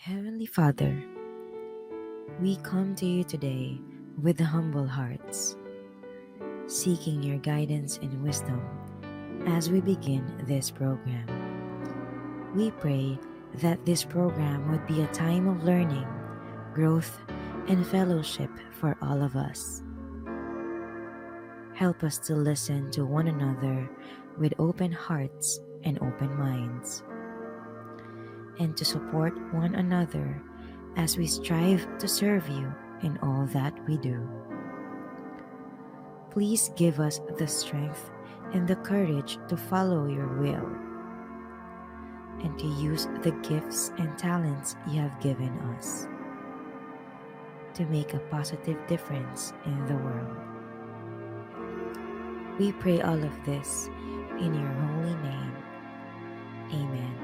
Heavenly Father, we come to you today with humble hearts, seeking your guidance and wisdom as we begin this program. We pray that this program would be a time of learning, growth, and fellowship for all of us. Help us to listen to one another with open hearts and open minds, and to support one another as we strive to serve you in all that we do. Please give us the strength and the courage to follow your will and to use the gifts and talents you have given us to make a positive difference in the world. We pray all of this in your holy name. Amen.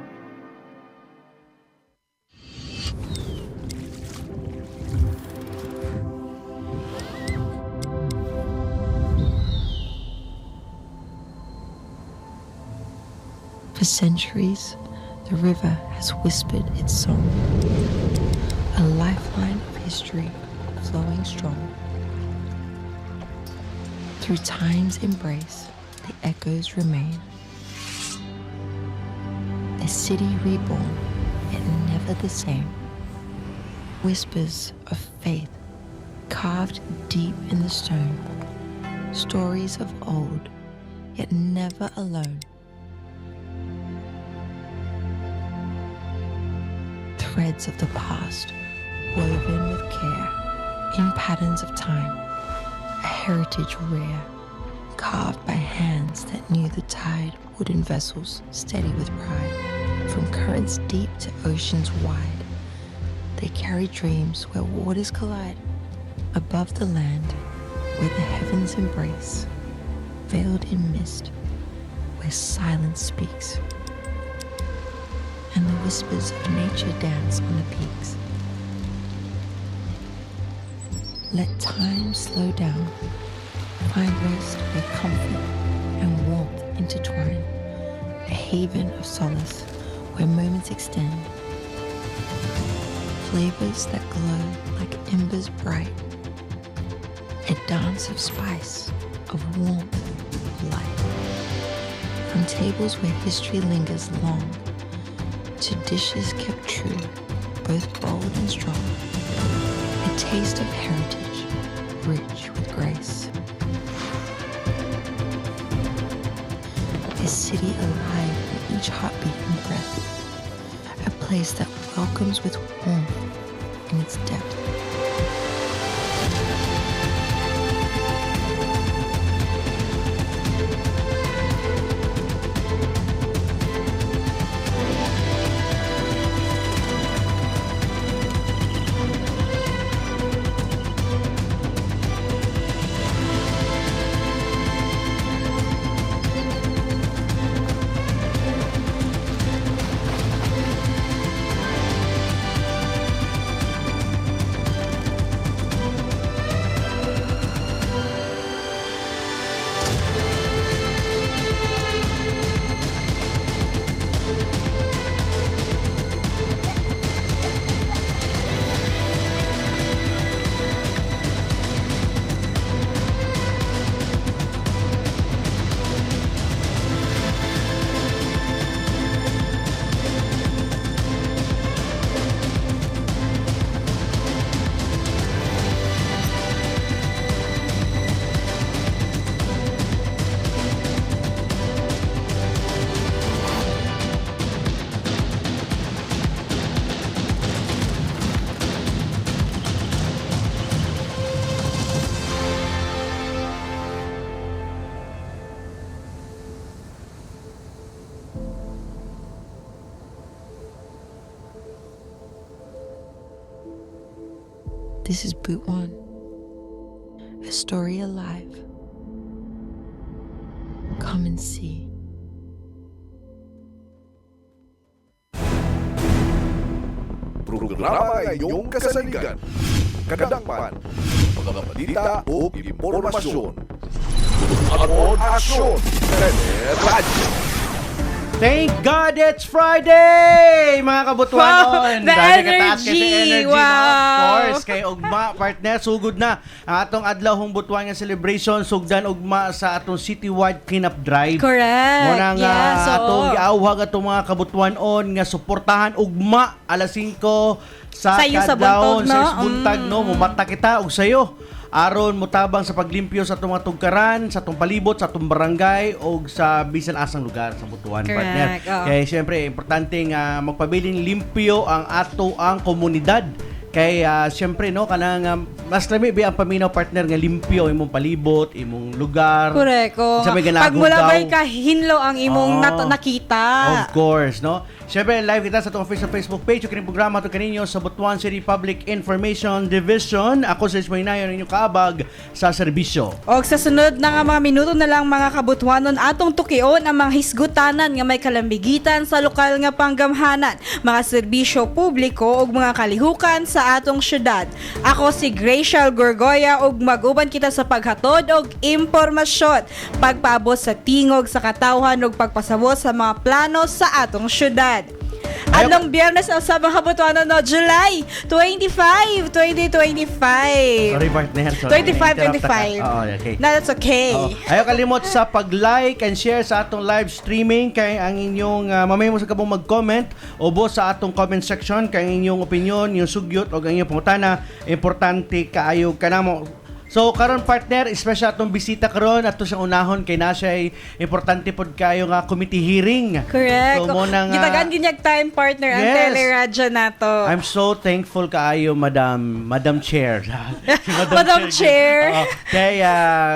For centuries, the river has whispered its song, a lifeline of history flowing strong. Through time's embrace, the echoes remain. A city reborn, yet never the same. Whispers of faith carved deep in the stone. Stories of old, yet never alone. Threads of the past, woven with care, in patterns of time, a heritage rare, carved by hands that knew the tide, wooden vessels steady with pride. From currents deep to oceans wide, they carry dreams where waters collide. Above the land, where the heavens embrace, veiled in mist, where silence speaks, and the whispers of nature dance on the peaks. Let time slow down, find rest where comfort and warmth intertwine, a haven of solace where moments extend, flavors that glow like embers bright, a dance of spice, of warmth, of light. From tables where history lingers long, to dishes kept true, both bold and strong. A taste of heritage, rich with grace. A city alive in each heartbeat and breath. A place that welcomes with warmth in its depth. This is Boot One, a story alive. Come and see. Programa inyong kasaligan, kadangpan, mga balita o impormasyon. Aksyon! Radyo! Thank God it's Friday, mga kabutuanon. Wow, the Dahil kataas kasi energy. energy, Wow. no? Of course. Kay ugma, partner, sugod na ang atong adlaw hong butuan nga celebration, sugdan ugma sa atong citywide cleanup drive. Correct. Muna nga Yes, oo. atong giawhag atong mga kabutuanon nga suportahan ugma alas 5 sa Sayo sa kadlawon, buntag, no? sa buntag, no? Mumata kita og sayo. Aron mutabang sa paglimpyo sa atong mga tugkaran, sa atong palibot, sa atong barangay o sa bisan asang lugar sa Butuan, Correct, partner. oo. Kaya siyempre importante nga magpabiling limpyo ang ato ang komunidad. Kay siyempre no kanang mas lami bi ang paminaw, partner, nga limpyo imong palibot, imong lugar. Correct. Oh. Sa may Pag ganagod mula daw. ba'y kahinlo ang imong Oo. nakita. Of course, no? Siyempre, live kita sa itong official Facebook page. Yung kining programa ito kaninyo sa Butuan City Public Information Division. Ako si Ismainayo, inyong kaabag sa serbisyo. Og sa sunod na nga mga minuto na lang mga kabutuanon atong tukion ang mga hisgutanan nga may kalambigitan sa lokal nga panggamhanan, mga serbisyo publiko ug mga kalihukan sa atong syudad. Ako si Gracial Gorgoya ug mag-uban kita sa paghatod og impormasyon, pagpaabot sa tingog sa katawhan ug pagpasabot sa mga plano sa atong syudad. Adlong Biyernes na sa mga kabutuanon no, July 25, 2025. Sorry, partner. Sorry. 25. Oo, okay. No, that's okay. Oo. Ayaw kalimot sa pag-like and share sa atong live streaming kay ang inyong mamay mo sa kabong mag-comment o sa atong comment section kay ang inyong opinion, yung sugyot o ang inyong pangutana, importante kaayo kanamo. So karon, partner, special atong bisita karon ato siyang unahon kay na siya importante pod kayo nga committee hearing. Correct. So mo nang Gitagan ginyag time partner ang Yes. teleradyo nato. I'm so thankful kaayo, Madam Chair. Si Madam Chair. Oo. Kaya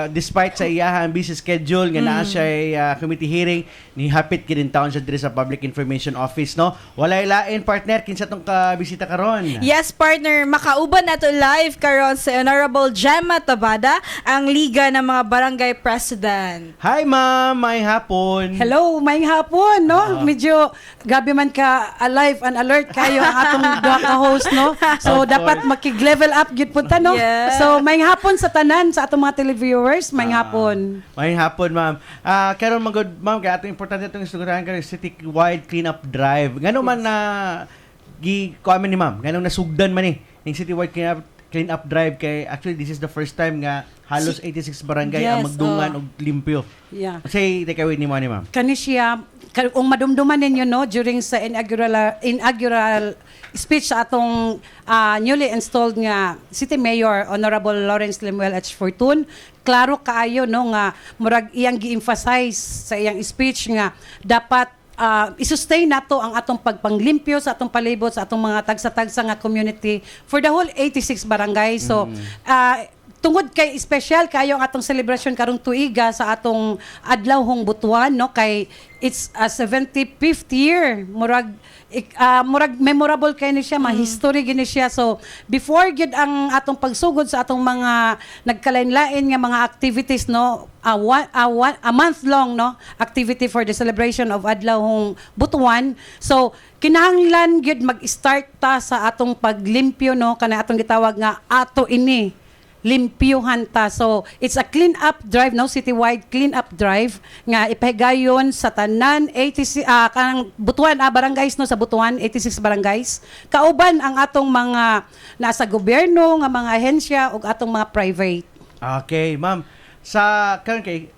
despite sa iyahan busy schedule nga naa siya committee hearing, ni hapit kidin taon siya diri sa Public Information Office, no? Walay lain, partner, kinsa tong bisita karon. Yes, partner, makauban nato live karon si Honorable Gemma Tabada, ang Liga ng mga Barangay President. Hi, ma'am. May hapon. Hello, may hapon, no? Medyo gabi man ka alive and alert kayo ang atong duha ka host, no? So, Of dapat course. makig-level up gid punta, no? Yeah. So, may hapon sa tanan sa atong mga televiewers, may hapon. May hapon, ma'am. Karon magod, ma'am, kaya atong importante itong isugurahan karon city-wide cleanup drive. Ngano man na gi-comment ni ma'am? Ngano nasugdan man ni yung city-wide clean-up drive kay actually this is the first time nga halos 86 barangay ang Yes, magdungan og limpyo. Yeah. Say take away ni mo ni ma'am. Kani siya, kung madumduman ninyo, no, during sa inaugural speech sa atong newly installed nga City Mayor, Honorable Lawrence Lemuel H. Fortun, klaro kaayo, no, nga murag iyang gi-emphasize sa iyang speech nga dapat i-sustain nato ang atong pagpanglimpyo sa atong palibot, sa atong mga tagsa-tagsa nga community for the whole 86 barangay. So, tungod kay special kayo ang atong celebration karong tuiga sa atong adlaw hong Butuan, no, kay it's a 75th year, murag memorable kay ni siya, history gini siya. So before gid ang atong pagsugod sa atong mga nagkalain-lain nga mga activities, no, a month long, no, activity for the celebration of adlaw hong Butuan. So kinahanglan gid mag-start ta sa atong paglimpyo, no, kana atong gitawag nga ato ini limpyuhan ta. So, it's a clean-up drive, no? Citywide clean-up drive nga ipahigayon sa tanan 86 kanang Butuan barangays, no, sa Butuan 86 barangays. Kauban ang atong mga nasa gobyerno nga mga ahensya ug atong mga private. Okay, ma'am. Sa karon kay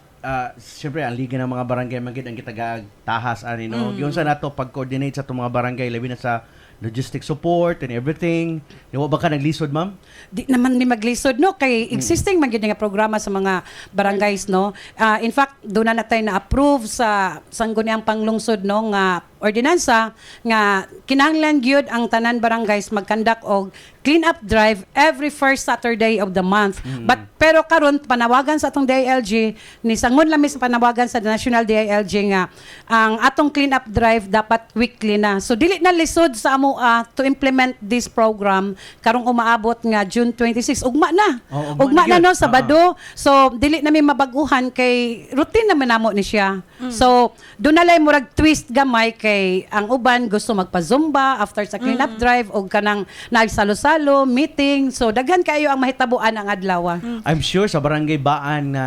siyempre ang liga ng mga barangay magid ang kitagag-tahas ani, no. Giunsa nato pag-coordinate sa atong mga barangay labi na sa logistic support and everything. Di ba ka naglisod, ma'am? Di naman mi maglisod, no, kay existing man gyud nga programa sa mga barangays, no. In fact, doon na natay na approve sa sangguniang panglungsod, no, nga ordinansa nga kinahanglan gyud ang tanan barangays mag-conduct og clean up drive every first Saturday of the month. But pero karon panawagan sa atong DILG ni sangon lami sa panawagan sa National DILG nga ang atong clean up drive dapat weekly na. So dili na lisod sa amo to implement this program karong umaabot nga June 26 ugma na. Oh, Ugma na, gyud. no, Sabado. So dili na mi mabaguhan kay routine naman namo ni siya. So doon na lang murag twist gamay kay ang uban gusto magpa-zumba after sa clean-up drive o kanang nagsalo-salo, meeting. So daghan kayo ang mahitabuan ang adlaw. I'm sure sa barangay Baan na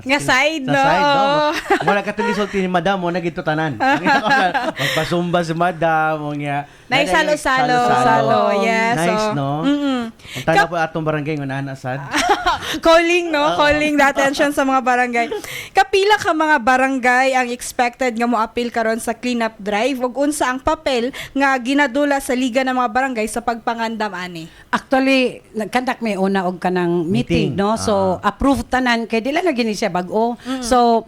Nga side, sa no? side, no? Oo. Wala ka sulti ni Madam mo nagito tanan. Magpasumba si Madam o niya. Nagsalo-salo. Yes. Nice, so, no? Ang tanda po atong barangay ng asad. Calling, no? Calling the attention sa mga barangay. Kapila ka mga barangay ang expected nga mo-appeal karon sa cleanup drive ug unsa ang papel nga ginadula sa liga ng mga barangay sa pagpangandam ani? Actually, nagkandak may una og kanang meeting, no? So, approve tanan kay dila na gini siya bag-o. So,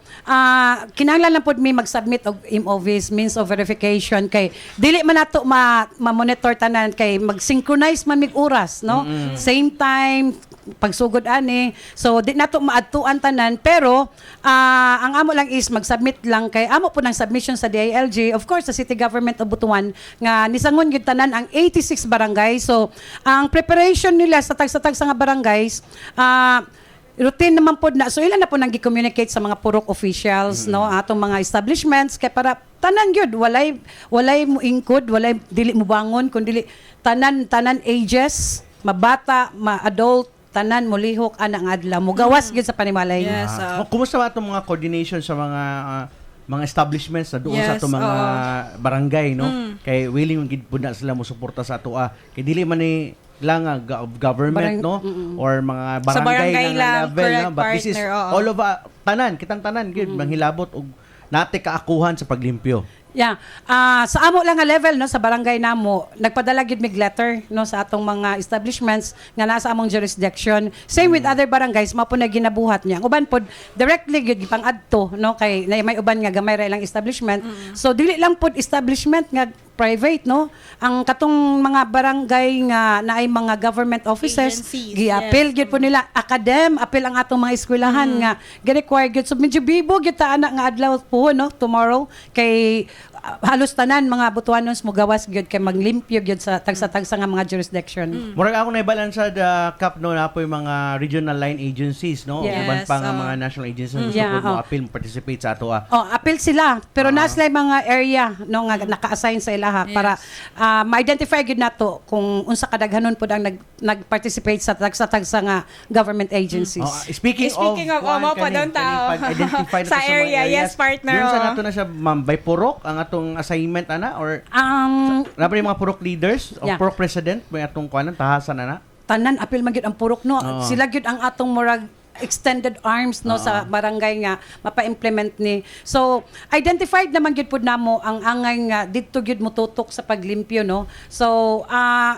kinahanglan lang pod mi mag-submit og IMOVs, means of verification kay dili man nato ma-monitor tanan kay mag-synchronize man mig oras, no? Same time pagsugod ani. So di nato maadtuan tanan pero ang amo lang is mag-submit lang kay amo po ng submission sa DILG, of course sa City Government of Butuan nga nisangon gyud tanan ang 86 barangay. So ang preparation nila sa tag-sa nga barangays routine naman po na. So ilan na po nang gi-communicate sa mga purok officials, no, atong mga establishments kay para tanan gyud walay mo ingkod, walay dili mo bangon kun dili tanan ages, mabata, ma-adult, tanan mo lihok ana nga adlaw mo gawas gyud sa panimalay. Yes. Kumusta ba itong mga coordination sa mga establishments na doon sa itong mga barangay, no? Kay willing gid pud na sila mo suporta sa ato kay dili man ni lang government, no? Or mga barangay, Sa barangay lang, level, correct, no? But this is partner, oo. all of kitang tanan gid manghilabot og nate kaakuhan sa paglimpyo. Yeah. Sa amo lang nga level no sa barangay namo, nagpadala gid mig letter no sa atong mga establishments nga nasa among jurisdiction. Same with other barangays, mao po na ginabuhat niya. Ang uban pod directly gid pang-adto no kay may uban nga gamay ra ilang establishment. So dili lang pod establishment nga private no. Ang katong mga barangay nga naay mga government offices, Agencies, gi-appeal gid po nila appeal ang atong mga eskwelahan nga gi-require gid. So medyo bibo gid ta ana nga adlaw po no tomorrow kay halos tanan mga Butuanos mo gawas gyud kay maglimpyo gyud sa tagsa-tagsa nga mga jurisdiction. Murag ako naibalansa the CAP no na po yung mga regional line agencies, no? Yes, Uban pa nga mga national agencies na Yeah, mo appeal mo participate sa ato Appeal sila pero na sila mga area no nga naka-assign sa ilaha para ma-identify gyud nato kung unsa kadaghanon pud ang nag-participate sa tagsa-tagsa nga government agencies. Speaking of, mo pa doon tao. identify Sa area, yes, partner, Yun sa oo. nato na siya ma'am by purok ang atong assignment ana or na yung mga purok leaders o Yeah. purok president may atong kuanan tahasan ana. Tanan appeal man gyud ang purok no. Oo. Sila gyud ang atong murag extended arms no sa barangay nga mapa-implement ni. So identified naman gyud pud namo ang angay nga didto gyud motutok sa paglimpyo no. So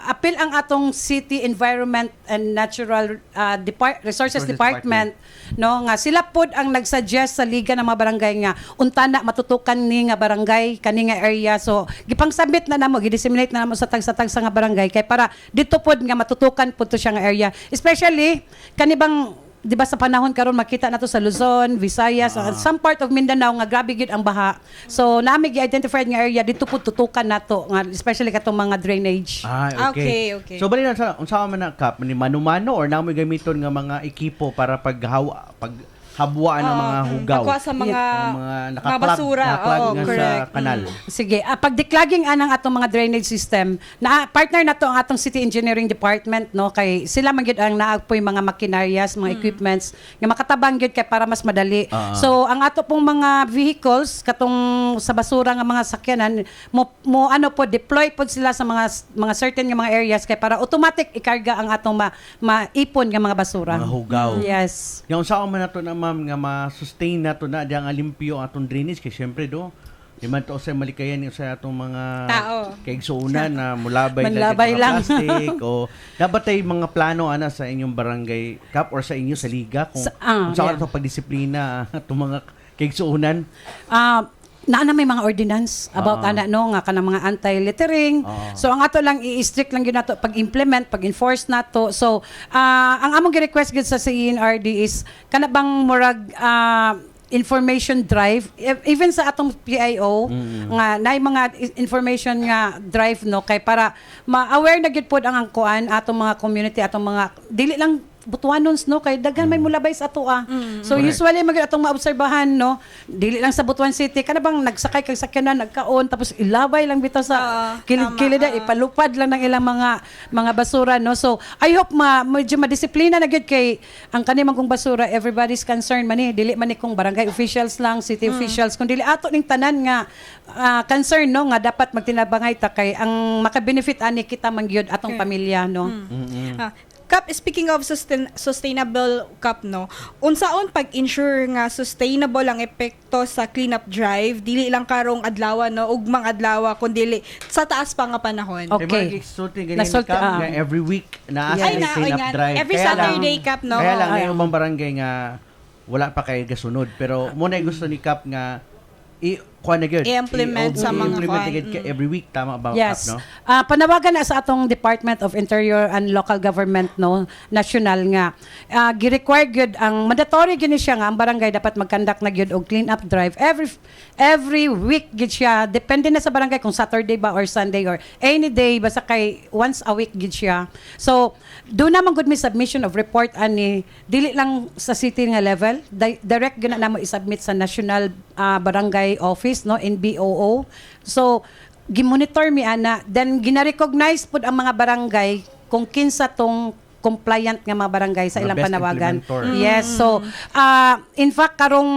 appeal ang atong City Environment and Natural Resources Department no nga sila pud ang nagsuggest sa liga ng mga barangay nga untana matutukan ni nga barangay kani nga area. So gipang-submit na namo, gi-disseminate na namo sa tagsa-tagsa nga barangay kay para dito pud nga matutukan pud to siya nga area. Especially kanibang di ba sa panahon karon makita nato sa Luzon, Visayas, some part of Mindanao nga grabe gid ang baha. So nami gi-identified nga area dito pud tutukan nato nga especially katong mga drainage. Okay. So bali na sa unsa man na CAP ni mano-mano or namo gamiton nga mga ekipo para paghabwaan ng mga hugaw. Pagkuha sa mga nakaklag basura. nga Oo, sa correct. kanal. Sige, pag declogging anang atong mga drainage system, na partner nato ang atong City Engineering Department no kay sila man gyud ang naagpoy mga makinarias, mga equipments nga makatabang gyud kay para mas madali. So ang ato pong mga vehicles katong sa basura nga mga sakyanan mo ano po deploy pod sila sa mga certain nga mga areas kay para automatic ikarga ang atong maipon nga mga basura. Mga hugaw. Yes. Yung sa man nato na ma'am nga ma-sustain nato na diyang alimpyo atong drainage kay syempre do di man to sa malikayan yung sa atong mga Tao. kaigsuunan na mulabay Manlabay lang. plastic o dapat ay mga plano ana sa inyong barangay CAP or sa inyo sa liga kung saan yeah. pagdisiplina atong mga kaigsuunan. Na may mga ordinance about ana no nga kanang mga anti-littering. So ang ato lang i-strict lang gyud nato pag-implement, pag-enforce nato. So ang among gi-request gyud sa CNRD is kana bang murag information drive even sa atong PIO nga naay mga information nga drive no kay para ma-aware na gyud pod ang kuan atong mga community atong mga dili lang Butuanons no kay daghan may mulabay sa ato So Correct. usually magid atong maobserbahan no, dili lang sa Butuan City kana bang nagsakay kag sakyanan nagkaon tapos ilabay lang bitaw sa kilid-kilid ipalupad lang ng ilang mga basura no. So I hope medyo madisiplina na gyud kay ang kanimang kong basura everybody's concerned man dili man ni kung barangay officials lang, city officials kun dili ato ning tanan nga concern no nga dapat magtinabangay ta kay ang makabenefit ani kita man gyud atong pamilya no. Kap, speaking of sustainable Kap, no, unsaon pag-ensure nga sustainable ang epekto sa cleanup drive, dili lang karong adlaw, no, ugmang adlaw, kundi sa taas pa nga panahon. Okay. Nasulti, nga every week na Yes. asa clean up drive. Every Kaya Saturday, lang, Kap, no? Kaya lang, yung ibang barangay nga wala pa kay gasunod. Pero muna gusto ni Kap nga i-implement sa mga i-implement kuan. every week, tama ba? Yes. Kap, no? Panawagan na sa atong Department of Interior and Local Government no national nga gi-require gyud ang mandatory gini siya nga ang barangay dapat mag-conduct na gyud og clean up drive every week gyud siya depende na sa barangay kung Saturday ba or Sunday or any day basta kay once a week gyud siya. So do naman gud mi submission of report ani dili lang sa city nga level direct gyud na namo i-submit sa National Barangay Office no NBOO. So gimonitor mi ana then gina-recognize pud ang mga barangay kung kinsa tong compliant nga mga barangay sa Mga ilang best panawagan. implementer. Yes, so in fact karong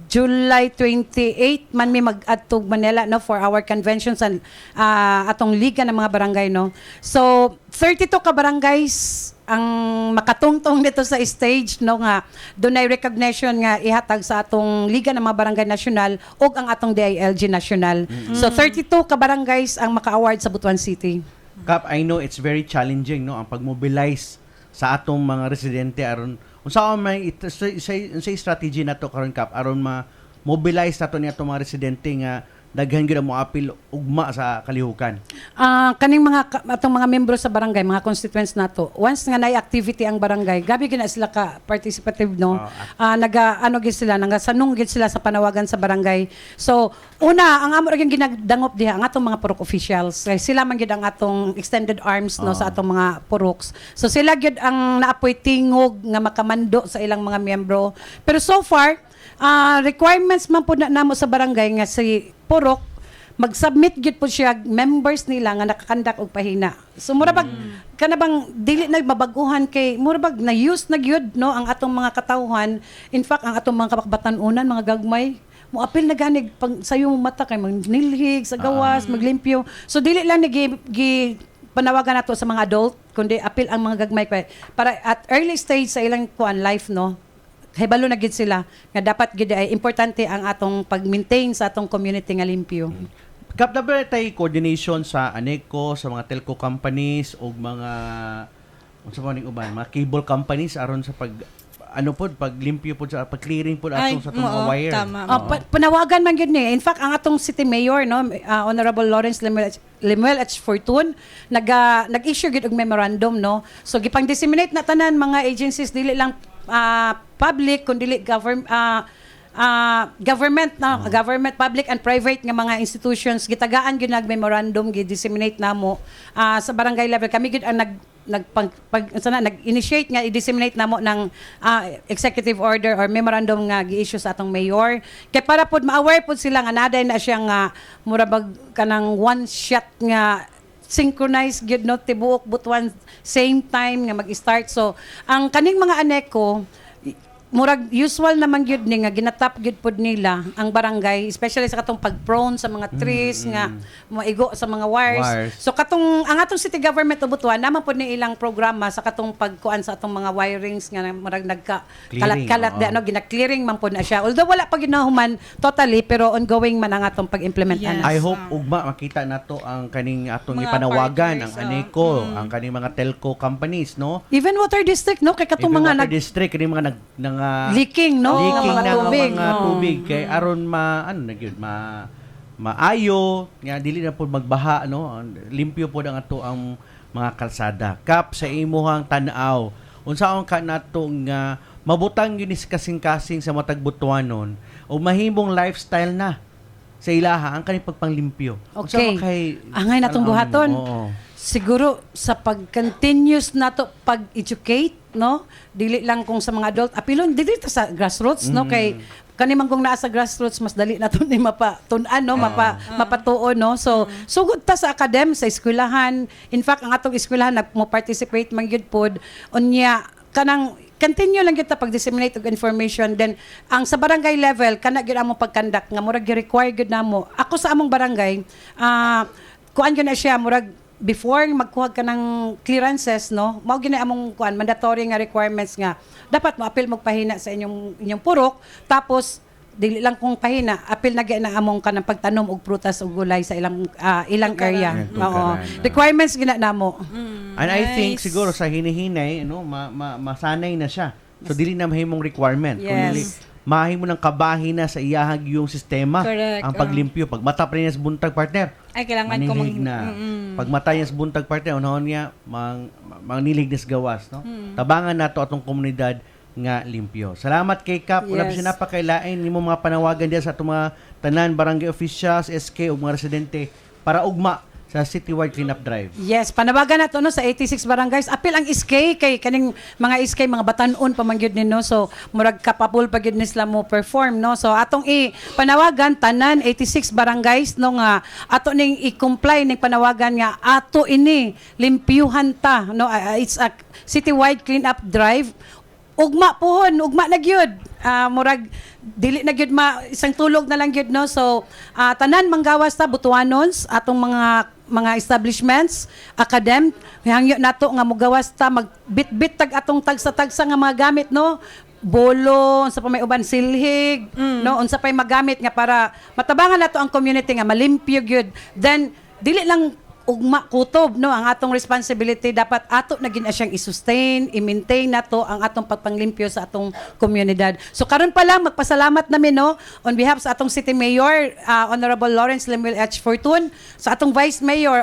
July 28 man mi mag-adto Manila no for our conventions and atong liga ng mga barangay no. So 32 ka barangays ang makatungtong dito sa stage no nga dunay recognition nga ihatag sa atong Liga ng mga Barangay National ug ang atong DILG National. So 32 ka barangays ang maka-award sa Butuan City. Kap, I know it's very challenging no ang pag-mobilize sa atong mga residente aron unsa may say strategy nato karon Kap aron ma-mobilize nato ni atong mga residente nga daghan gyud mo apil ugma sa kalihukan. Kaning atong mga membro sa barangay, mga constituents nato, once nga naay activity ang barangay, gabi gyud na sila ka participative no. Gid sila, sanong gid sila sa panawagan sa barangay. So, una ang amo gyud ginagdangop diha ang atong mga purok officials. Sila man gyud ang atong extended arms no sa atong mga puroks. So sila gyud ang naapoy tingog nga makamando sa ilang mga miyembro. Pero so far, requirements man po na namo sa barangay nga si purok mag-submit gyud po siya members nila nga nakakandak og pahina. So mura bag kana bang dili na mabaguhan kay mura bag na use na gyud no ang atong mga katawhan. In fact ang atong mga kapakbatan-unan mga gagmay mo apil na ganig pag sayo mo mata kay magnilhig sa gawas, maglimpyo. So dili lang gi panawagan nato sa mga adult kundi apil ang mga gagmay para at early stage sa ilang kuan life no. Hebalo na gid sila nga dapat gid ay importante ang atong pag-maintain sa atong community nga limpyo. Kap na ba tay coordination sa ANECO, sa mga telco companies o mga unsa man ning uban, mga cable companies aron sa paglimpyo pod sa pag-clearing pod atong sa mga wire. Tama. Panawagan man gyud ni. In fact, ang atong City Mayor no, Honorable Lawrence Lemuel H. Fortun nag-issue gyud og memorandum no. So gipang-disseminate na tanan mga agencies dili lang public kundi government government, public and private nga mga institutions gitagaan gyud nag-memorandum gi-disseminate namo sa barangay level. Kami gyud ang nag-initiate nga i-disseminate namo ng executive order or memorandum nga gi-issue sa atong mayor kay para pod ma-aware pod sila nga naday na siya nga murabag kanang one shot nga synchronized gyud no tibuok Butuan same time nga mag-start. So ang kaning mga ANECO murag usual naman gyud ni nga ginatap gyud pod nila ang barangay especially sa katong pag-prone sa mga trees nga maigo sa mga wires. So katong ang atong city government of Butuan naman pod ni ilang programa sa katong pagkuan sa atong mga wirings nga murag nagka-kalat-kalat ano gina-clearing man pod na siya. Although wala pa ginahuman totally pero ongoing man ang atong pag-implement Yes. I hope ugma makita nato ang kaning atong Mga ipanawagan ang partners, ANECO, ang kaning mga telco companies no. Even water district no kay katong Even mga water district kaning mga leaking no leaking mga na tubig. mga tubig kay aron maayo nga dili na pud magbaha no limpyo pud ang ato ang mga kalsada. Kap sa imuhang tan-aw unsaon ka nato nga mabutang yun kasing-kasing sa matag Butuanon o mahimong lifestyle na sa ilaha ang kaning pagpanglimpyo. Okay. Angay natong buhaton. Siguro sa pag-continuous nato pag-educate no? Dili lang kung sa mga adult, apilon dili ta sa grassroots, no? Kay kanimang kung naa sa grassroots mas dali na to ni mapatun-an, no? Mapatuon, no? So sugod ta sa academ sa eskwelahan. In fact, ang atong eskwelahan nagmo-participate man gyud pod unya kanang continue lang gyud ta pag-disseminate og information. Then ang sa barangay level kana gyud among pagkandak nga murag gi-require gyud namo. Ako sa among barangay kuan gyud na siya murag before magkuha ka ng clearances, no, mao gina among kuan mandatory nga requirements nga dapat mo-appeal magpahina sa inyong purok, tapos dili lang kung pahina, appeal na gyud na among kanang pagtanom og prutas ug gulay sa ilang area. Oo. Requirements gina namo. And I think siguro sa hinihinay, no, masanay na siya. So dili na mahimong requirement. Yes. Kundi mahimo ng kabahin na sa iyahag yung sistema. Correct. Ang paglimpyo. Pag mata pa niya sa buntag partner, Ay, kailangan ko manilig na. Pag mata niya sa buntag partner, unahon niya, manilig na sa gawas. No? Tabangan nato atong komunidad nga limpyo. Salamat kay Kap. Wala Yes. siya napakailain ni mo mga panawagan diyan sa atong mga tanan, barangay officials, SK, o mga residente para ugma sa citywide cleanup drive. Yes, panawagan nato no sa 86 barangays. Apil ang SK kay kaning mga SK mga batanon pa man gyud nino. So murag kapapul pa gyud nila mo perform, no. So atong panawagan tanan 86 barangays no nga ato ning i-comply ning panawagan nga ato ini limpyuhan ta, no. It's a citywide cleanup drive. Ugma na gyud. Murag dili na gyud isang tulog na lang gyud, no. So tanan manggawas ta butuanons atong mga establishments, academ, hangyo nato nga mogawas ta magbitbit tag atong tagsa-tagsa nga mga gamit, no. Bolo, unsa pa may uban silhig, no, unsa pay magamit nga para matabangan nato ang community nga malimpyo gyud. Then dili lang ugma kutob, no, ang atong responsibility dapat ato na gina siyang i-sustain, i-maintain nato ang atong pagpanglimpyo sa atong komunidad. So karon pa lang magpasalamat namin, no, on behalf sa atong City Mayor Honorable Lawrence Lemuel H. Fortun, sa atong Vice Mayor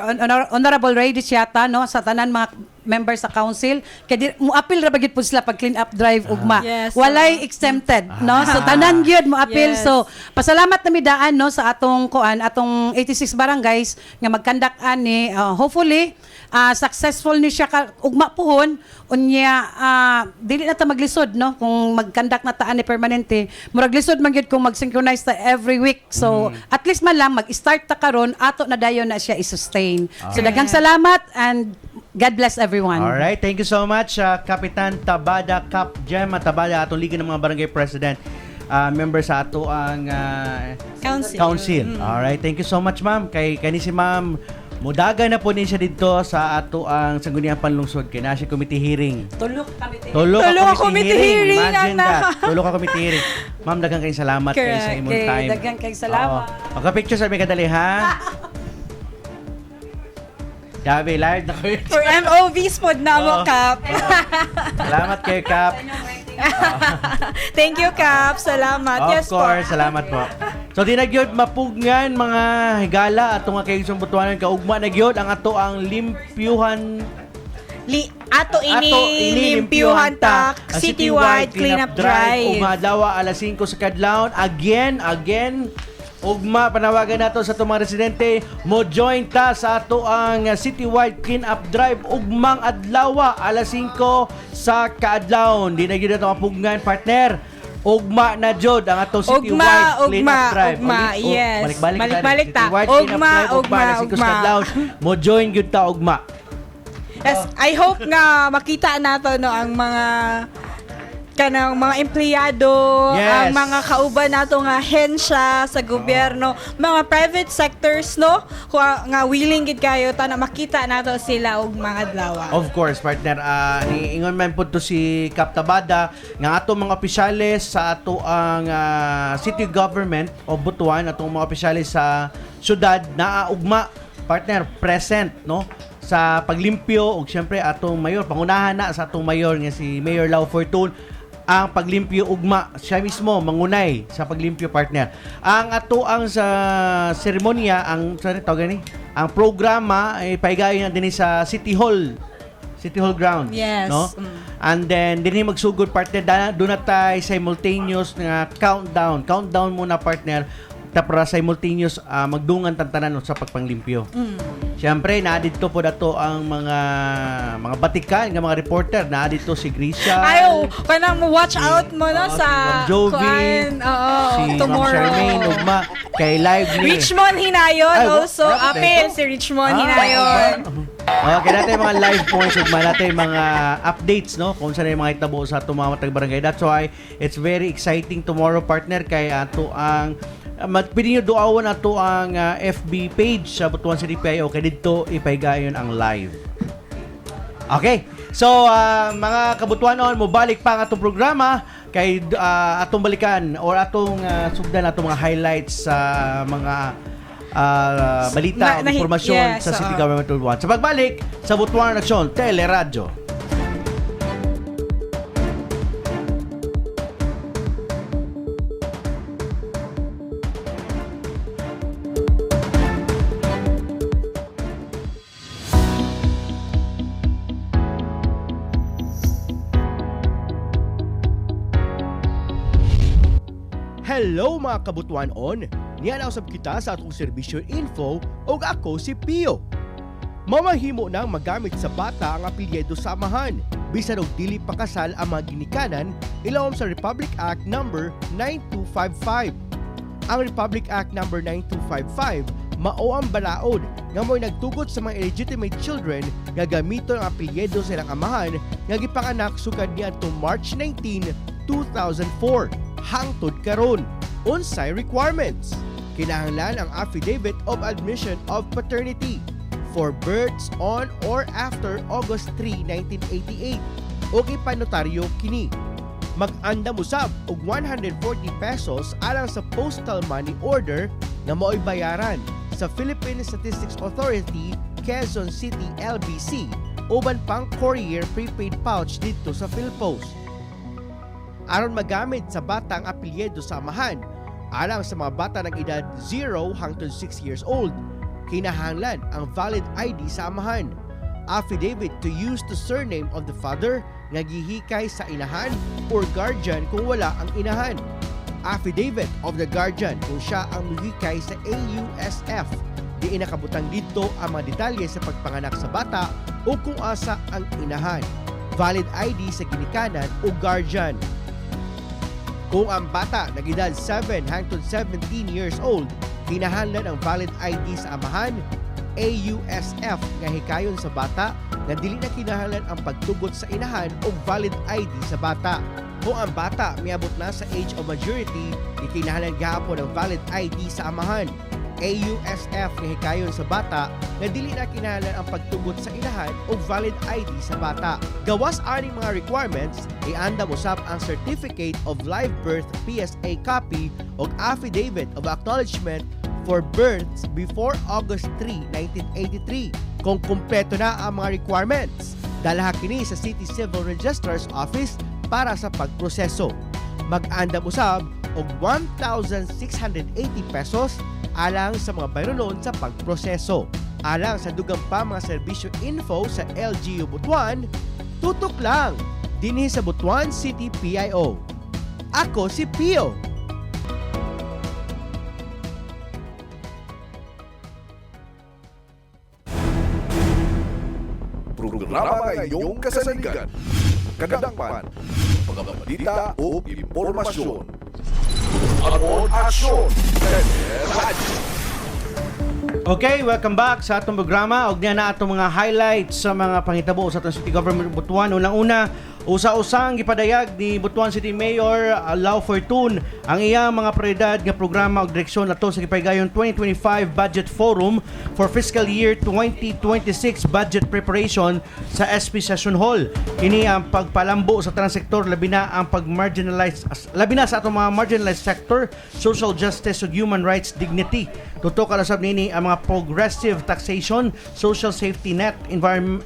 Honorable Ray Diciata, no, sa tanan mga members sa council kay mo appeal ra bagid pud sila pag clean up drive ugma. Yes, walay exempted, no, so tanan gyud mo appeal. Yes. So pasalamat nami daan, no, sa atong atong 86 barangays nga magkandak ani. Hopefully successful ni siya ugma puhon unya. Dili na ta maglisod, no, kung magkandak na ta ani permanente, murag lisod man gyud kung mag-synchronize ta every week. So at least man lang mag-start ta karon ato na dayon na siya i-sustain. So daghang salamat and God bless everyone. Alright, thank you so much, Kapitan Tabada, Cap Gemma Tabada, atong Liga ng mga Barangay President, member sa ato ang council. Alright, thank you so much, ma'am. Kay si ma'am, mudaga na po niya dito sa ato ang Sangguniang Panlungsod, kay nasa committee hearing. Tulok kami. Tulog Tulog ka ka committee hearing, Imagine anak. that. Tulog ka committee hearing. Ma'am, daghang kayong salamat kayo sa Correct. imong Okay, time. daghang kayong salamat. Pagka-picture sa may kadali, ha? Gabi, live na kayo. For MOVs pod na mo, Kap. Salamat kayo, Kap. Thank you, Kap. Salamat. Of Yes course, po. salamat po. So di na gyud mapugnan mga higala atong nga kayong butuanan kaugma na gyud ang ato ang limpyuhan Ato ini limpyuhan ta ang citywide cleanup drive. Ugma adlaw alas 5 sa kadlawon. Again, ugma panawagan nato sa atong mga residente mo join ta sa ato ang citywide cleanup drive ugmang adlaw alas 5 sa kaadlawon. Di na gyud ato mapugnan, partner. Ugma na jud ang atong citywide cleanup drive. Yes. Balik-balik ta. Citywide cleanup Ugma, drive, alas 5 sa kadlawon. Mo join gyud ta ugma. Yes, I hope nga makita nato no ang mga kanang mga empleyado, Yes. ang mga kauban nato nga hensya sa gobyerno, mga private sectors, no, nga willing gid kayo ta na makita nato sila og mga adlaw. Of course, partner. Niingon man po to si Kap Tabada nga ato mga opisyales sa ato ang city government o Butuan, atong mga opisyales sa syudad na ugma, partner, present, no, sa paglimpyo ug syempre atong mayor, pangunahan na sa atong mayor nga si Mayor Lau Fortun, ang paglimpyo ugma siya mismo mangunay sa paglimpyo, partner. Ang ato ang sa seremonya ang ang programa ay paigayon na din sa City Hall ground, Yes. no? And then dinhi magsugod, partner, do na tay simultaneous nga countdown muna, partner. para simultaneous magdungan tantanan sa pagpanglimpyo. Siyempre, naadito po dato ang mga batikan, ng mga reporter. Naadito si Grisha. Ayaw, kanang mo watch out mo na si sa Ma'am Jovi, kuan, si Ma'am tomorrow. Charmaine, ugma, kay live ni... Richmond Hinayon Ay, also. what? Apil si Richmond Hinayon. Okay, natin mga live points ugma natin mga updates, no? Kung saan yung mga itabo sa tumamatag barangay. That's why it's very exciting tomorrow, partner, kay ato ang pwede nyo duawan ato ang FB page sa Butuan City PIO kay dito ipaygayon ang live. Okay. So, mga kabutuanon, mubalik pa ang atong programa kay atong balikan or atong sugdan atong mga highlights sa mga balita o informasyon sa City Government Butuan. Sa pagbalik sa Butuan Aksyon Teleradyo. Hello mga kabutuanon! Niyan usab kita sa atong serbisyo info ug ako si Pio. Mamahimo nang magamit sa bata ang apelyido sa amahan bisan og dili pa kasal ang mga ginikanan ilawom sa Republic Act number 9255. Ang Republic Act number 9255 mao ang balaod nga mo'y nagtugot sa mga illegitimate children nga gamiton ang apelyido sa ilang amahan nga gipanganak sukad niadtong March 19, 2004 hangtod karon. Unsay requirements? Kinahanglan ang affidavit of admission of paternity for births on or after August 3, 1988 o ipanotaryo kini. Mag-andam usab og 140 pesos alang sa postal money order na mao'y bayaran sa Philippine Statistics Authority, Quezon City, LBC uban pang courier prepaid pouch dito sa PhilPost. Aron magamit sa bata ang apelyido sa amahan, alang sa mga bata ng edad 0 hangtod 6 years old, kinahanglan ang valid ID sa amahan, affidavit to use the surname of the father nga gihikay sa inahan or guardian kung wala ang inahan, affidavit of the guardian kung siya ang muhikay sa AUSF, di inakabutang dito ang mga detalye sa pagpanganak sa bata o kung asa ang inahan, valid ID sa ginikanan o guardian. Kung ang bata nag-edad 7 hangtod 17 years old, kinahanglan ang valid ID sa amahan, AUSF nga hikayon sa bata nga dili na kinahanglan ang pagtugot sa inahan o valid ID sa bata. Kung ang bata miabot na sa age of majority, kinahanglan gahapon ang valid ID sa amahan, AUSF nga hikayon sa bata nga dili na kinahanglan ang pagtugot sa inahan o valid ID sa bata. Gawas aning mga requirements, iandam usab ang Certificate of Live Birth PSA copy o Affidavit of Acknowledgement for births before August 3, 1983. Kung kumpleto na ang mga requirements, dalha kini sa City Civil Registrar's Office para sa pagproseso. Mag-andam usab og 1,680 pesos alang sa mga bayronon sa pagproseso. Alang sa dugang pa mga serbisyo info sa LGU Butuan, tutok lang dinhi sa Butuan City PIO. Ako si Pio. Programa na inyong kasaligan. Kadangpan, mga balita o impormasyon. Agon Aksyon Teleradyo. Okay, welcome back sa atong programa. Og na atong mga highlights sa mga pangitabo sa atong City Government Butuan. Unang-una, usa-usang gipadayag ni Butuan City Mayor Lau Fortun ang iyang mga prioridad nga programa ug direksyon ato sa gipaygayon 2025 Budget Forum for Fiscal Year 2026 Budget Preparation sa SP Session Hall. Kini ang pagpalambo sa tanang sektor, labi na sa atong mga marginalized sector, social justice ug human rights dignity. Tutok alasab nini ang mga progressive taxation, social safety net,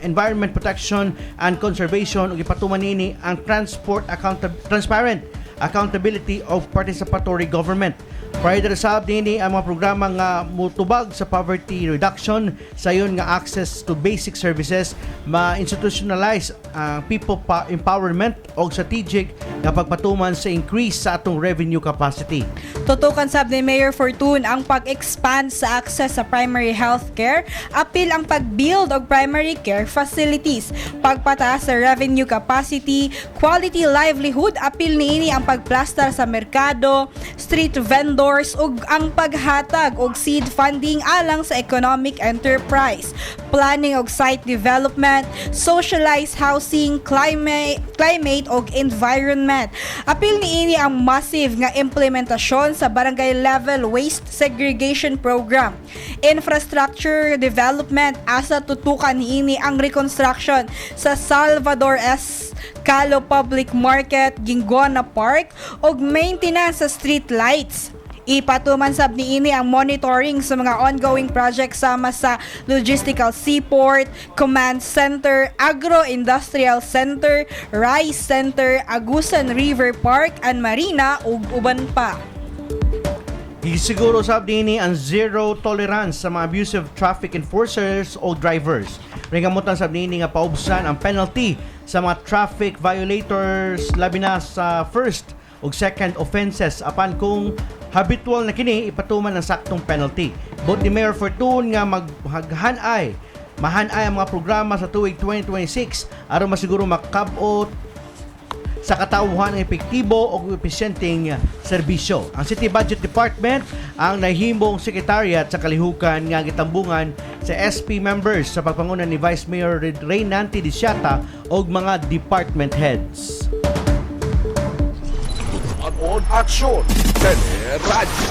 environment protection and conservation ug ipatuman nini ang transparent accountability of participatory government. Prior sab nini ang mga programa nga mutubag sa poverty reduction, sayon nga access to basic services, ma-institutionalize people empowerment o strategic nga pagpatuman sa increase sa atong revenue capacity. Tutukan sab ni Mayor Fortune ang pag-expand sa access sa primary health care, apil ang pag-build og primary care facilities, pagpataas sa revenue capacity, quality livelihood, apil niini ang pagplastar sa merkado, street vendors ug ang paghatag og seed funding alang sa economic enterprise, planning og site development, socialized housing, climate og environment. Apil niini ang massive nga implementasyon sa barangay level waste segregation program, infrastructure development, asa tutukan niini ang reconstruction sa Salvador S. Calo Public Market, Gingona Park ug maintenance sa street lights. Ipatuman sab niini ang monitoring sa mga ongoing projects sama sa Logistical Seaport, Command Center, Agro-Industrial Center, Rice Center, Agusan River Park and Marina ug uban pa. Isiguro sab nini ang zero tolerance sa mga abusive traffic enforcers o drivers. Ringamutan sab nini nga paubsan ang penalty sa mga traffic violators labi na sa first ug second offenses apan kung habitual na kini ipatuman ang saktong penalty. But ni Mayor Fortune nga mahanay ang mga programa sa tuig 2026 aron masiguro makabot sa katauhan ng epektibo o epesyenteng serbisyo. Ang City Budget Department ang nahimong sekretariat sa kalihukan nga gitambungan sa SP members sa pagpanguna ni Vice Mayor Reynanti Disiata o mga department heads. On aksyon, Radyo.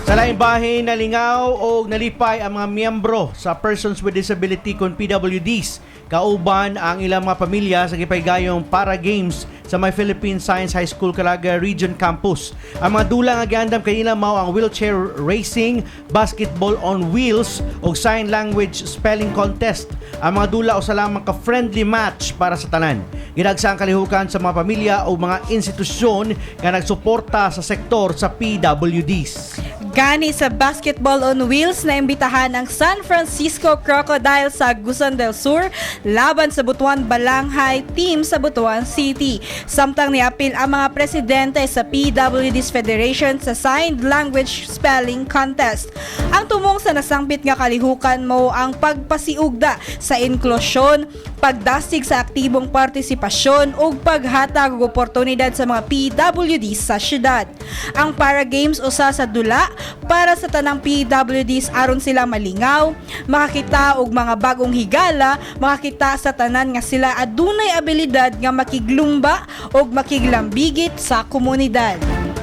Sa laing bahin, nalingaw o nalipay ang mga miyembro sa Persons with Disability kon PWDs. Kauban ang ilang mga pamilya sa gipaygayong para games sa My Philippine Science High School Calaga Region Campus. Ang mga dula nga giandam kanila mao ang wheelchair racing, basketball on wheels o sign language spelling contest. Ang mga dula o sa lamang ka friendly match para sa tanan. Ginagsa ang kalihukan sa mga pamilya o mga institusyon nga nagsuporta sa sektor sa PWDs. Gani sa basketball on wheels na imbitahan ang San Francisco Crocodile sa Agusan del Sur laban sa Butuan Balanghay team sa Butuan City. Samtang niapil ang mga presidente sa PWDs Federation sa signed language spelling contest. Ang tumong sa nasangpit nga kalihukan mo ang pagpasiugda sa inklusyon, pagdasig sa aktibong partisipasyon ug paghatag og oportunidad sa mga PWDs sa syudad. Ang para games usa sa dula para sa tanang PWDs aron sila malingaw, makakita og mga bagong higala, makakita sa tanan nga sila adunay abilidad nga makiglumba og makiglambigit sa komunidad.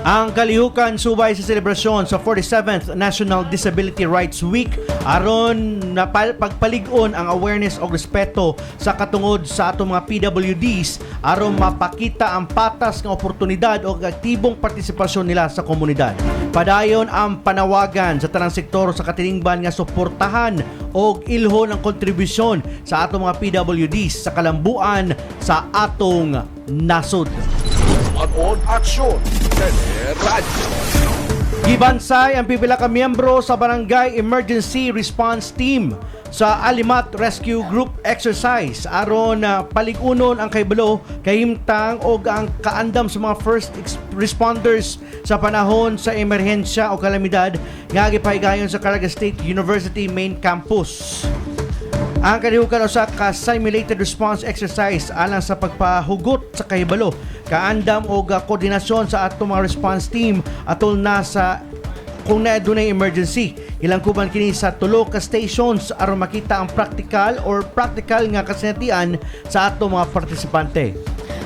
Ang kalihukan subay sa selebrasyon sa 47th National Disability Rights Week aron na pagpalig-on ang awareness o respeto sa katungod sa atong mga PWDs aron mapakita ang patas nga oportunidad o aktibong partisipasyon nila sa komunidad. Padayon ang panawagan sa tanang sektor sa katilingban nga suportahan o ilhon ang kontribusyon sa atong mga PWDs sa kalambuan sa atong nasod. On aksyon, Radyo. Gibansay ang pipila ka miyembro sa Barangay Emergency Response Team sa Alimat Rescue Group exercise aron paligunon ang kahibalo, kahimtang o ang kaandam sa mga first responders sa panahon sa emerhensya o kalamidad nga gipahigayon sa Caraga State University Main Campus. Ang kalihukan usa ka simulated response exercise alang sa pagpahugot sa kahibalo, kaandam o koordinasyon sa atong mga response team atol na sa kung naadunay emergency. Ilang kuban kini sa tulo ka stations aron makita ang practical nga kasinatian sa atong mga partisipante.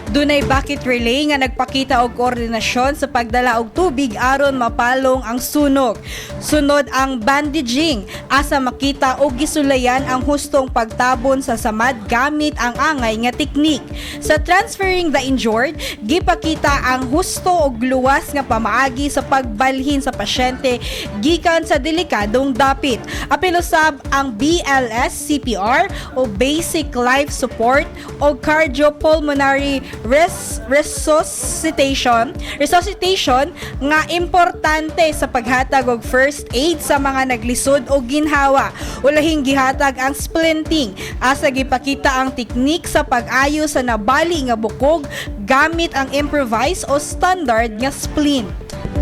Dunay bucket relay nga nagpakita og koordinasyon sa pagdala og tubig aron mapalong ang sunog. Sunod ang bandaging asa makita og gisulayan ang hustong pagtabon sa samad gamit ang angay nga teknik. Sa transferring the injured, gipakita ang husto og luwas nga pamaagi sa pagbalhin sa pasyente gikan sa delikadong dapit. Apil usab ang BLS CPR o basic life support o cardiopulmonary resuscitation nga importante sa paghatag og first aid sa mga naglisod o ginhawa. Ulahing gihatag ang splinting asa gipakita ang teknik sa pag-ayo sa nabali nga bukog gamit ang improvised o standard nga splint.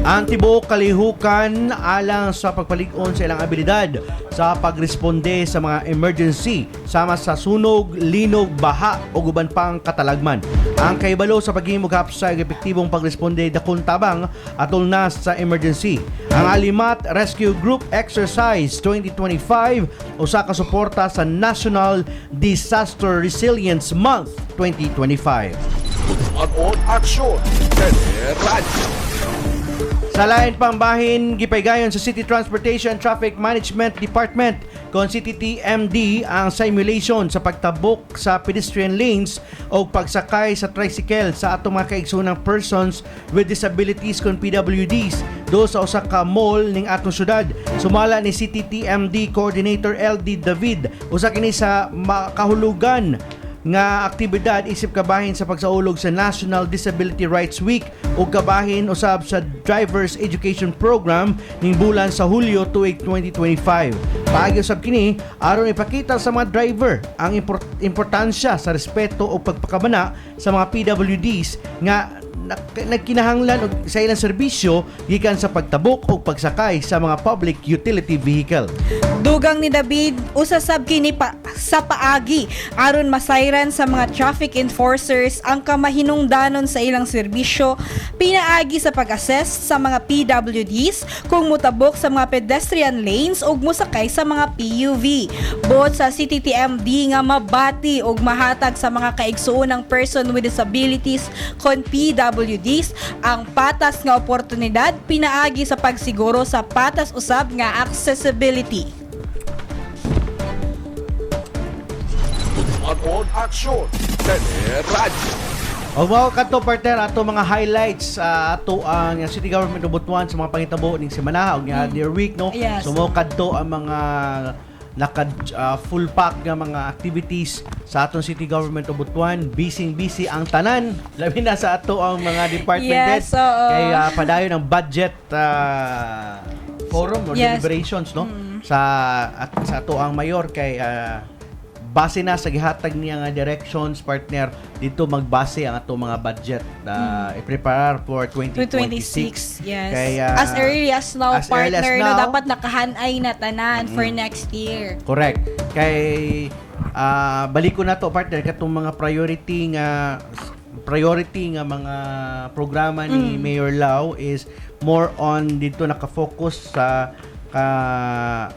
Ang tibuok kalihukan alang sa pagpalig-on sa ilang abilidad sa pagresponde sa mga emergency sama sa sunog, linog, baha o guban pang katalagman. Ang kahibalo sa paghimog sa epektibong pagresponde dakong tabang atol na sa emergency. Ang Alimat Rescue Group Exercise 2025 usa ka suporta sa National Disaster Resilience Month 2025. On aksyon, Radyo. Sa lain pang bahin, gipaygayon sa City Transportation Traffic Management Department kon City TMD ang simulation sa pagtabok sa pedestrian lanes o pagsakay sa tricycle sa atong mga kaigsoonang persons with disabilities kon PWDs do sa usa ka mall ning atong syudad. Sumala ni City TMD Coordinator LD David usa kini sa makahulugan nga aktibidad isip kabahin sa pagsaulog sa National Disability Rights Week o kabahin usab sa Drivers Education Program ning bulan sa Hulyo tuig 2025. Paagi usab kini aron ipakita sa mga driver ang importansya sa respeto o pagpakabana sa mga PWDs nga nagkinahanglan og sa ilang serbisyo gikan sa pagtabok o pagsakay sa mga public utility vehicle. Dugang ni David usasab kini sa paagi aron masayran sa mga traffic enforcers ang kamahinungdanon sa ilang serbisyo pinaagi sa pag-assess sa mga PWDs kung mutabok sa mga pedestrian lanes ug musakay sa mga PUV. Buot sa CTTMD nga mabati og mahatag sa mga kaigsuonang person with disabilities kon PWDs ang patas nga oportunidad pinaagi sa pagsiguro sa patas usab nga accessibility. On aksyon, Radyo. O mga kanto partner ato mga highlights ato ang City Government of Butuan sa mga pangitabo ning semana og nga their week no. Yes. So mo kadto ang mga full pack nga mga activities sa atong City Government of Butuan. Busy ang tanan labi na sa ato ang mga department heads. Kay padayon ang budget forum or deliberations no sa ato ang mayor kay base na sa gihatag niya nga directions partner dito magbase ang ato mga budget i-prepare for 2026. Yes. Kay, as early as now partner early as no now, dapat nakahanay na tanan for next year. Correct. Kay balik ko na to partner katong mga priority nga mga programa ni Mayor Lau is more on dito nakafocus sa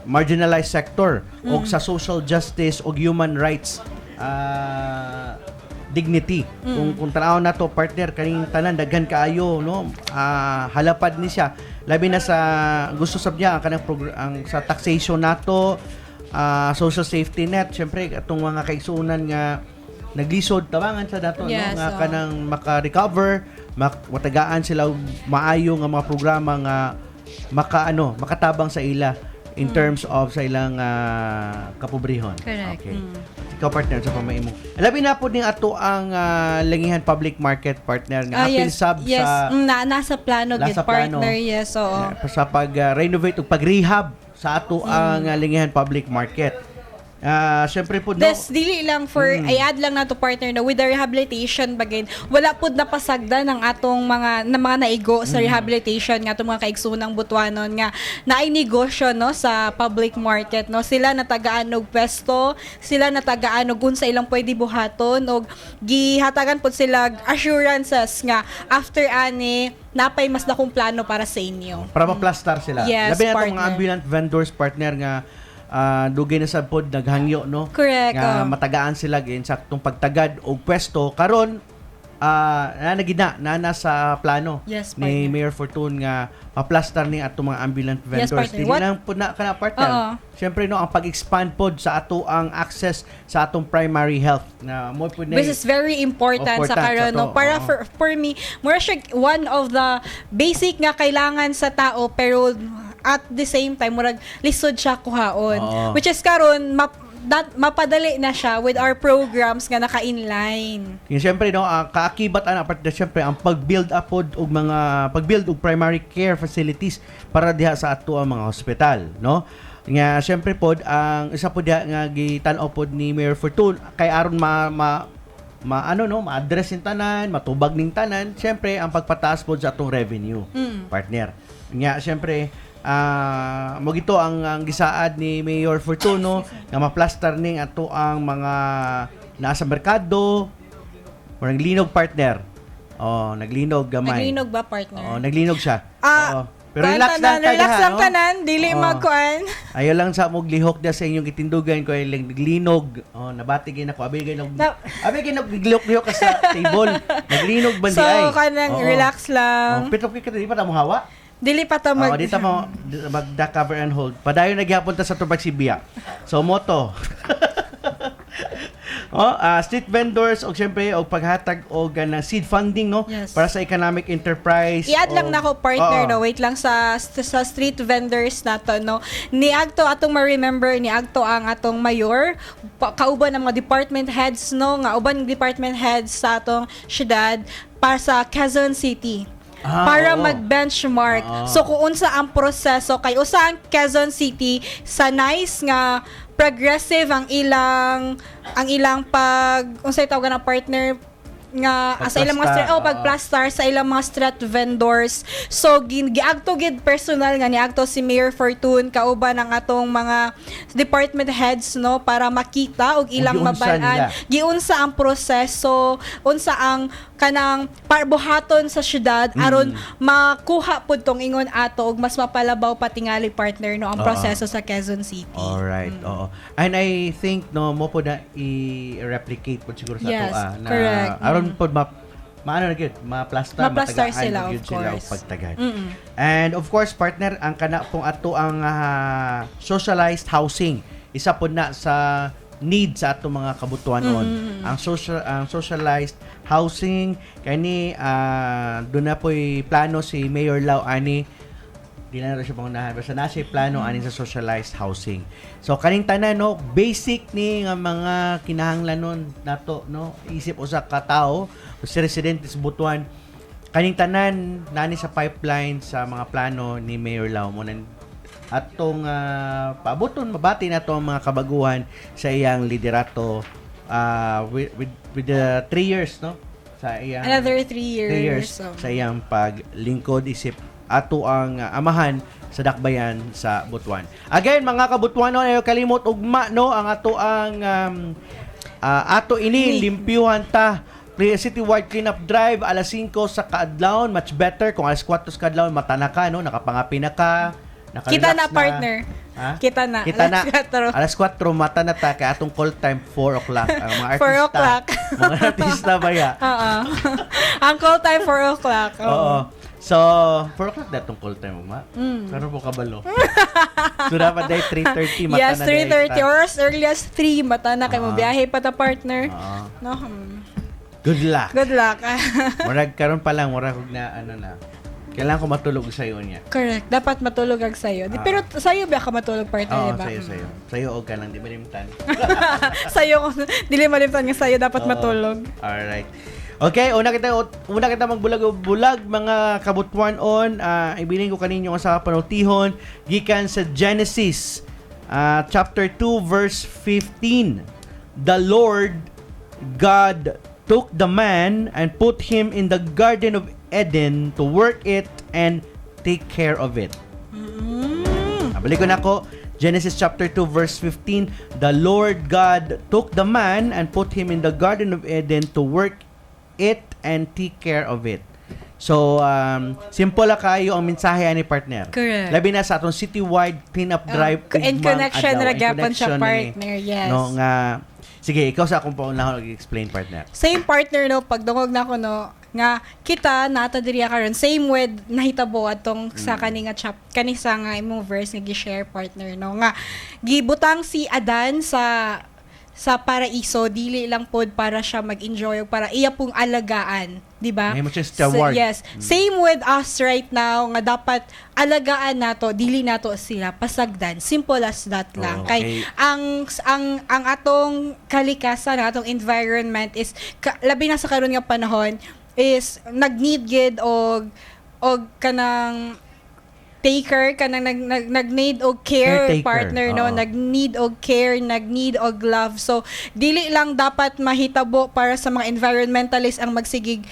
marginalized sector o sa social justice o human rights dignity. Kung tanaw na to partner kaning tanan daghan kaayo no halapad ni siya labi na sa gusto sab niya ang kanang ang sa taxation nato social safety net syempre atong mga kaigsuonan nga naglisod tabangan sa dato no nga kanang maka-recover matagaan sila maayo nga mga programa nga makatabang sa ila in terms of sa ilang kapobrehon. Correct. Okay. Ikaw partner sa pamaimo. Labi na po ning ato ang Langihan Public Market partner nga apil sab sa nasa plano gid partner yes oo. Sa pag-renovate ug pag-rehab sa ato ang Langihan Public Market. Syempre po no. Des dili lang for i-add lang nato partner no with the rehabilitation bagay wala pud napasagda ng atong mga naigo sa rehabilitation nga atong mga kaigsoonang Butuanon nga naay negosyo no sa public market no sila natagaan og pwesto sila natagaan og unsa ilang pwede buhaton og gihatagan pud sila assurances nga after ani napay mas dakong plano para sa inyo para ma-plaster sila. Yes, labi na partner. itong mga ambulant vendors partner nga dugay na sa pod naghangyo no. Correct. Nga matagaan sila gin sa tong pagtagad og pwesto karon na sa plano ni Mayor Fortune nga ma-plaster ni ato mga ambulant vendors. Dili lang po na kana partner. Siyempre no ang pag-expand pod sa ato ang access sa atong primary health na mo po this is very important sa karon no para for me more siya one of the basic nga kailangan sa tao pero at the same time murag lisod siya kuhaon which is karon mapadali na siya with our programs nga naka-inline. Yung siyempre no, kaakibat ana partner siyempre ang pag-build up og pag-build og primary care facilities para diha sa ato ang mga hospital, no? Nga siyempre pod ang isa pod diha nga gitan-aw pod ni Mayor Fortun kay aron ma-address yung tanan, matubag ning tanan, siyempre ang pagpataas pod sa atong revenue, partner. Nga siyempre mo gito ang gisaad ni Mayor Fortuno nga ma-plaster ning ato ang mga nasa merkado, murag linog partner. Oh, naglinog gamay. Naglinog ba, partner? Oh, naglinog siya. Ah, Oo. Pero relax lang tayo relax ha, lang no? tanan, dili Oo. magkuan. Ayaw lang sa mog lihok dia sa inyong itindugan ko ay naglinog. Oh, nabati gid ako. Abi gid naglihok ka sa table. Naglinog bandi So, ay. kanang Oo. relax lang. Oh, pero kita di pa ta mo hawa. Dili pa ta mag... Dito mo magda cover and hold. Padayon naghapon ta sa tubag Sibia. So moto. Street vendors og syempre og paghatag og ng seed funding no Yes. para sa economic enterprise. I-add lang nako partner Oo. no. Wait lang sa street vendors nato no. Niagto atong ma-remember niagto ang atong mayor kauban ng mga department heads no nga uban department heads sa atong syudad para sa Quezon City. Para oo. mag-benchmark. So kung unsa ang proseso kay usa ang Quezon City sa nice nga progressive ang ilang pag unsay tawag na partner nga sa ilang mga pagplastar sa ilang mga street vendors. So giagto gid personal nga niagto si Mayor Fortun kauban ang atong mga department heads no para makita og ilang giunsa mabalaan nila. giunsa ang proseso, unsa ang kanang parbuhaton sa syudad aron makuha pud tong ingon ato og mas mapalabaw patingali partner no ang proseso sa Quezon City. All right. Oo. And I think no mo po na i-replicate po siguro sa Yes, ato na correct. aron po maano na gyud, ma-plaster Ma-plaster matagaan sila, na gyud of sila og course. pagtagad. And of course partner ang kana pong ato ang socialized housing isa po na sa need sa ato mga kabutuanon. Ang socialized housing kani doon na po'y plano si Mayor Lau ani di na rin siya pangunahan basta nasa plano ani sa socialized housing. So kaning tanan no basic ni nga mga kinahanglanon nato no isip usa ka tawo si residente sa Butuan kaning tanan nani sa pipeline sa mga plano ni Mayor Lau mo atong paaboton mabati na to ang mga kabaguhan sa iyang liderato with the 3 years no sa iyang Another 3 years. 3 years So. sa iyang paglingkod isip ato ang amahan sa dakbayan sa Butuan. Again mga kabutuanon ayo kalimot ugma no ang ato ang ato ini limpyuhan ta citywide cleanup drive alas 5 sa kaadlawon much better kung alas 4 sa kaadlawon matana ka no nakapangapi na ka nakarelax Kita na partner. Ha? Kita na. Kita na. Alas 4. Alas 4 mata na ta kay atong call time 4 o'clock ang mga 4 artista. o'clock. Mga artista ba ya? Oo. Ang call time 4 o'clock. Oo. So, 4 o'clock datong call time mo, ma. Pero po kabalo. So, dapat day 3:30 mata Yes, na 3:30 or as early as 3 mata na kay mo biyahe pa ta partner. No. Good luck. Good luck. Murag karon pa lang, murag na ano na. Kailangan ko matulog sa iyo niya. Correct. Dapat matulog ag sayo. Pero sayo ba ka matulog partner, Oo, di ba? sayo. Sayo og ka lang, di ba limtan? Sayo dili malimtan nga sayo dapat matulog. Alright. Okay, una kita magbulag-bulag mga kabutuanon. Ibilin ko kaninyo sa panultihon gikan sa Genesis chapter 2 verse 15. The Lord God took the man and put him in the garden of Eden to work it and take care of it. Balik ko na ko. Genesis chapter 2 verse 15. The Lord God took the man and put him in the garden of Eden to work it and take care of it. So, simple lang kayo ang mensahe ani partner. Correct. Labi na sa atong citywide cleanup drive. In ugmang connection adlaw. ra In gyapon siya connection partner. Yes. No, nga, sige, ikaw sa akong paunahon mag-explain partner. Same partner no pagdungog na ko no nga kita nata diri karon same with nahitabo atong sa kani nga kanisa nga imong verse nga gi-share partner no nga gibutang si Adan sa sa paraiso dili lang pod para siya mag-enjoy o para iya pong alagaan, di ba? Mahimo siya steward. Yes. Same with us right now nga dapat alagaan nato, dili nato sila pasagdan. Simple as that lang. Okay. Kay ang atong kalikasan, ang atong environment is labi na sa karon nga panahon is nag-need gid og kanang taker kanang nag-need og care Caretaker. partner no, Oo. nag-need og care, nag-need og love. So dili lang dapat mahitabo para sa mga environmentalist ang magsigig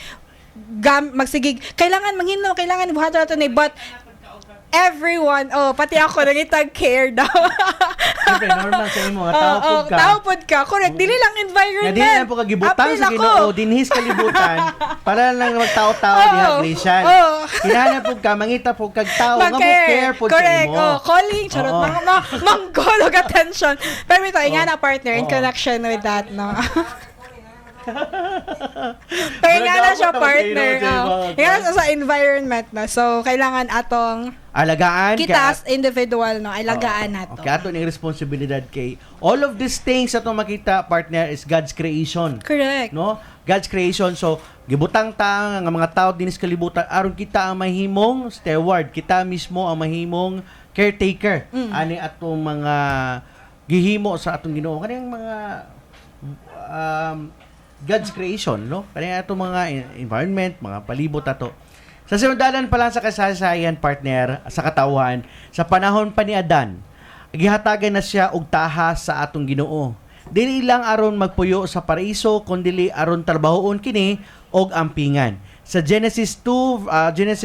kailangan manghinaw, kailangan buhaton nato ni, but everyone, pati ako nangitag care daw. Siyempre, normal sa imo. Tao ka. Tao pod ka. Correct. Dili lang environment. Nga di na po kagibutan Apil sa ako. Ginoo, dinhis kalibutan para lang magtao-tao diha Christian. Kinahanglan po ka mangita po kag tao nga mo care po sa Correct. imo. Calling, charot. Oo. Manggol og attention. Pero ito, nga na partner, in Oo. connection with that, no? Pero nga na siya partner. Nga na sa environment, no? So, kailangan atong Alagaan kita as individual, no? Alagaan nato. Okay, ato ning responsibilidad kay all of these things ato makita partner is God's creation. Correct. No? God's creation. So, gibutang ta nga mga tao dinis kalibutan aron kita ang mahimong steward, kita mismo ang mahimong caretaker ani atong mga gihimo sa atong Ginoo. Kanang mga God's creation, no? Kanang atong mga environment, mga palibot ato. Sa sinundanan pa lang sa kasaysayan, partner, sa katawhan, sa panahon pa ni Adan, gihatagan na siya og taha sa atong Ginoo. Dili lang aron magpuyo sa paraiso, kundi aron trabahoon kini og ampingan. Sa Genesis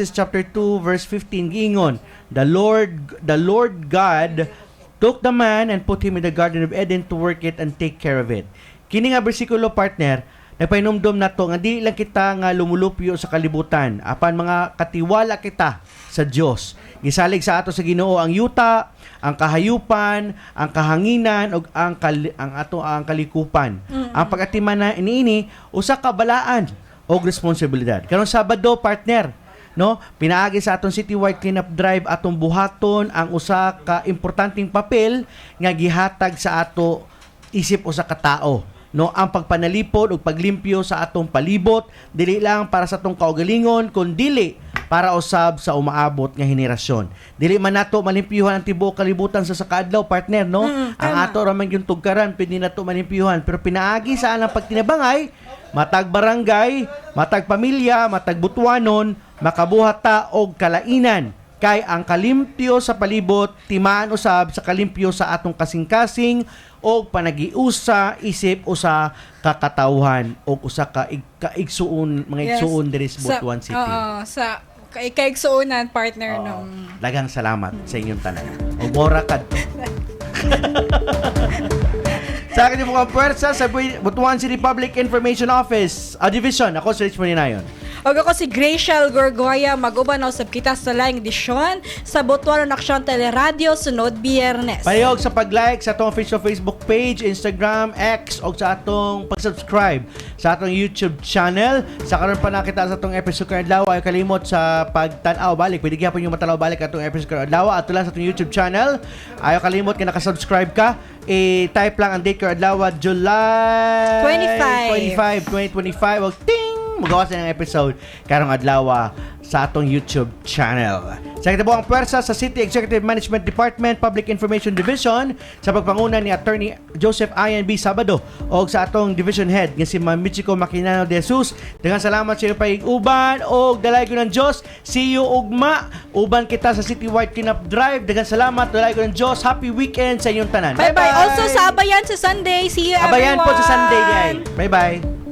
chapter 2 verse 15 giingon, the Lord God took the man and put him in the Garden of Eden to work it and take care of it. Kini nga bersikulo, partner, nagpainumdom na to nga dili lang kita nga lumulupyo sa kalibutan, apan mga katiwala kita sa Dios. Gisalig sa ato sa Ginoo ang yuta, ang kahayupan, ang kahanginan ug ang kalikupan. Ang pagatiman na iniini usa ka balaan og responsibilidad. Karong Sabado, partner, no, pinaagi sa atong citywide cleanup drive atong buhaton ang usa ka importanteng papel nga gihatag sa ato isip usa ka tao, no, ang pagpanalipod ug paglimpyo sa atong palibot dili lang para sa atong kaugalingon kundi para usab sa umaabot nga henerasyon. Dili man nato malimpyuhan ang tibuok kalibutan sa kaadlaw, partner, no? Ang ato ra man yung tugkaran pwede nato malimpyuhan, pero pinaagi sa anang pagtinabangay matag barangay, matag pamilya, matag butuanon, makabuhat ta og kalainan kay ang kalimpyo sa palibot timaan usab sa kalimpyo sa atong kasing-kasing og panagiusa isip usa ka katawhan og usa ka kaigsuon mga igsuon diri sa Butuan City. Sa kaigsuonan, partner, no. Daghang salamat sa inyong tanan. Og mora kadto. Sa akin yung mga puwersa sa Butuan City Public Information Office, Division. Ako si Rich Maninayon. Og ako si Graciel Gorgoya, mag-uban na usab kita sa laing edisyon sa Butuanon Aksyon Teleradio sunod Biyernes. Payog sa pag-like sa atong official Facebook page, Instagram, X, o sa atong pag-subscribe sa atong YouTube channel. Sa karon pa nakita sa atong episode karong adlaw, ay kalimot sa pagtan-aw balik. Pwede gyapon yung matalaw balik atong episode karong adlaw ato lang sa atong YouTube channel. Ayaw kalimot kay naka-subscribe ka. I-type lang ang date karong adlaw, July 25, 2025. O ting! Magawa sa ng episode karong adlaw sa atong YouTube channel. Sa kitabuang puwersa sa City Executive Management Department Public Information Division sa pagpanguna ni Attorney Joseph Ian B. Sabado o sa atong Division Head nga si Ma'am Michiko Maquinano de Jesus. Daghang salamat sa iyo pag-uban o dalay ko ng Diyos. See you ugma. Uban kita sa Citywide Cleanup Drive. Daghang salamat. Dalay ko ng Diyos. Happy weekend sa inyong tanan. Bye-bye. Also sa Abayan sa Sunday. See you, Abayan everyone. po sa Sunday, guys. Bye-bye.